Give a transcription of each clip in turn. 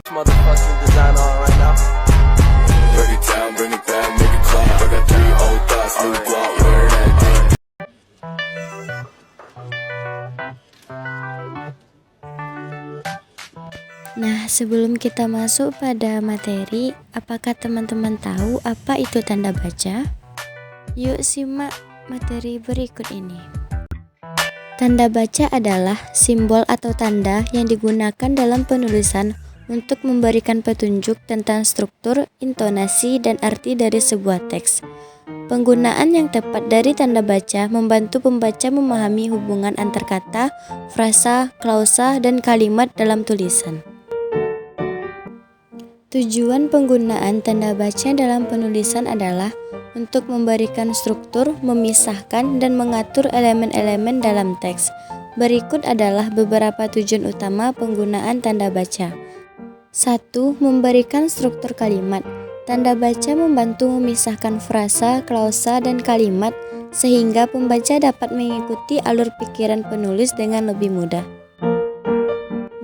Motherfucking designer right now. Break it down, bring it back, make it clap. I got 3 old thoughts, new guap, where that thing. Nah, sebelum kita masuk pada materi, apakah teman-teman tahu apa itu tanda baca? Yuk simak materi berikut ini. Tanda baca adalah simbol atau tanda yang digunakan dalam penulisan untuk memberikan petunjuk tentang struktur, intonasi, dan arti dari sebuah teks. Penggunaan yang tepat dari tanda baca membantu pembaca memahami hubungan antar kata, frasa, klausa, dan kalimat dalam tulisan. Tujuan penggunaan tanda baca dalam penulisan adalah untuk memberikan struktur, memisahkan, dan mengatur elemen-elemen dalam teks. Berikut adalah beberapa tujuan utama penggunaan tanda baca. 1. Memberikan struktur kalimat. Tanda baca membantu memisahkan frasa, klausa, dan kalimat sehingga pembaca dapat mengikuti alur pikiran penulis dengan lebih mudah.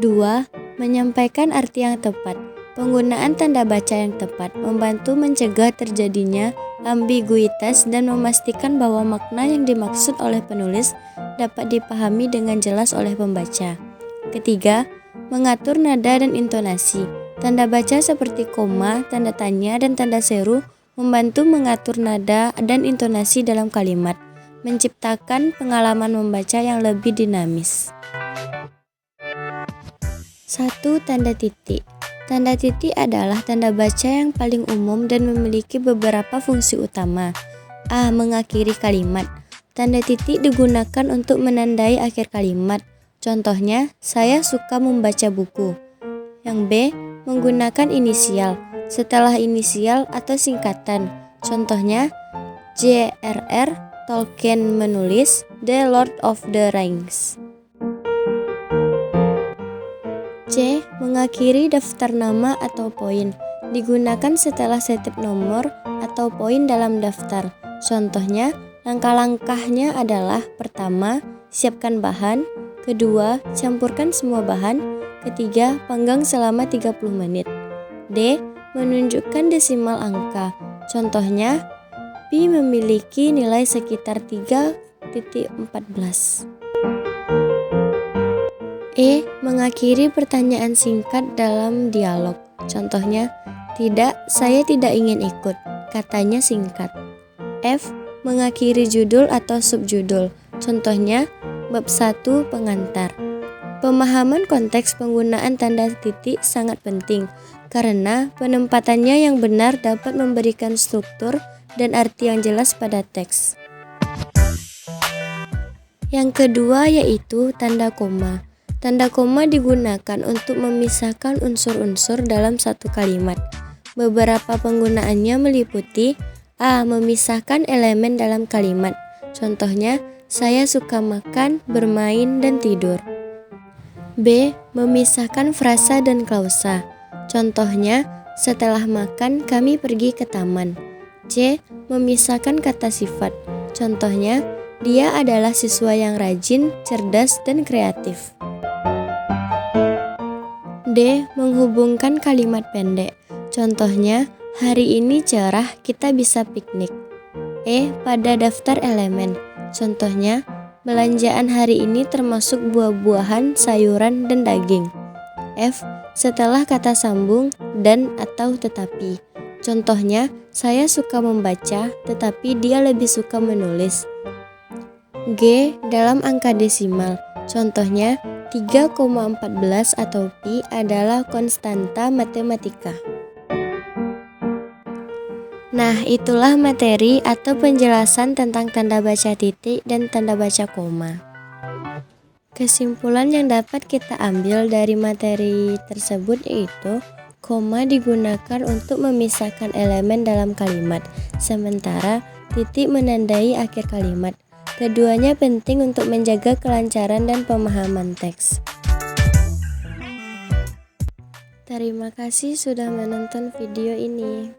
2. Menyampaikan arti yang tepat. Penggunaan tanda baca yang tepat membantu mencegah terjadinya ambiguitas dan memastikan bahwa makna yang dimaksud oleh penulis dapat dipahami dengan jelas oleh pembaca. Ketiga, mengatur nada dan intonasi. Tanda baca seperti koma, tanda tanya, dan tanda seru membantu mengatur nada dan intonasi dalam kalimat, menciptakan pengalaman membaca yang lebih dinamis. 1. Tanda titik. Tanda titik adalah tanda baca yang paling umum dan memiliki beberapa fungsi utama. A. Mengakhiri kalimat. Tanda titik digunakan untuk menandai akhir kalimat. Contohnya, saya suka membaca buku. Yang B. Menggunakan inisial. Setelah inisial atau singkatan. Contohnya, J.R.R. Tolkien menulis The Lord of the Rings. C. Mengakhiri daftar nama atau poin. Digunakan setelah setiap nomor atau poin dalam daftar. Contohnya, langkah-langkahnya adalah: pertama, siapkan bahan. Kedua, campurkan semua bahan. Ketiga, panggang selama 30 menit. D. Menunjukkan desimal angka. Contohnya, pi memiliki nilai sekitar 3,14. E. Mengakhiri pertanyaan singkat dalam dialog. Contohnya, tidak, saya tidak ingin ikut. Katanya singkat. F. Mengakhiri judul atau subjudul. Contohnya, bab 1 pengantar. Pemahaman konteks penggunaan tanda titik sangat penting karena penempatannya yang benar dapat memberikan struktur dan arti yang jelas pada teks. Yang kedua yaitu tanda koma. Tanda koma digunakan untuk memisahkan unsur-unsur dalam satu kalimat. Beberapa penggunaannya meliputi: A. Memisahkan elemen dalam kalimat. Contohnya, saya suka makan, bermain, dan tidur. B. Memisahkan frasa dan klausa. Contohnya, setelah makan kami pergi ke taman. C. Memisahkan kata sifat. Contohnya, dia adalah siswa yang rajin, cerdas, dan kreatif. D. Menghubungkan kalimat pendek. Contohnya, hari ini cerah, kita bisa piknik. E. Pada daftar elemen. Contohnya, belanjaan hari ini termasuk buah-buahan, sayuran, dan daging. F. Setelah kata sambung dan atau tetapi. Contohnya, saya suka membaca, tetapi dia lebih suka menulis. G. Dalam angka desimal. Contohnya, 3,14 atau pi adalah konstanta matematika. Nah, itulah materi atau penjelasan tentang tanda baca titik dan tanda baca koma. Kesimpulan yang dapat kita ambil dari materi tersebut yaitu koma digunakan untuk memisahkan elemen dalam kalimat, sementara titik menandai akhir kalimat. Keduanya penting untuk menjaga kelancaran dan pemahaman teks. Terima kasih sudah menonton video ini.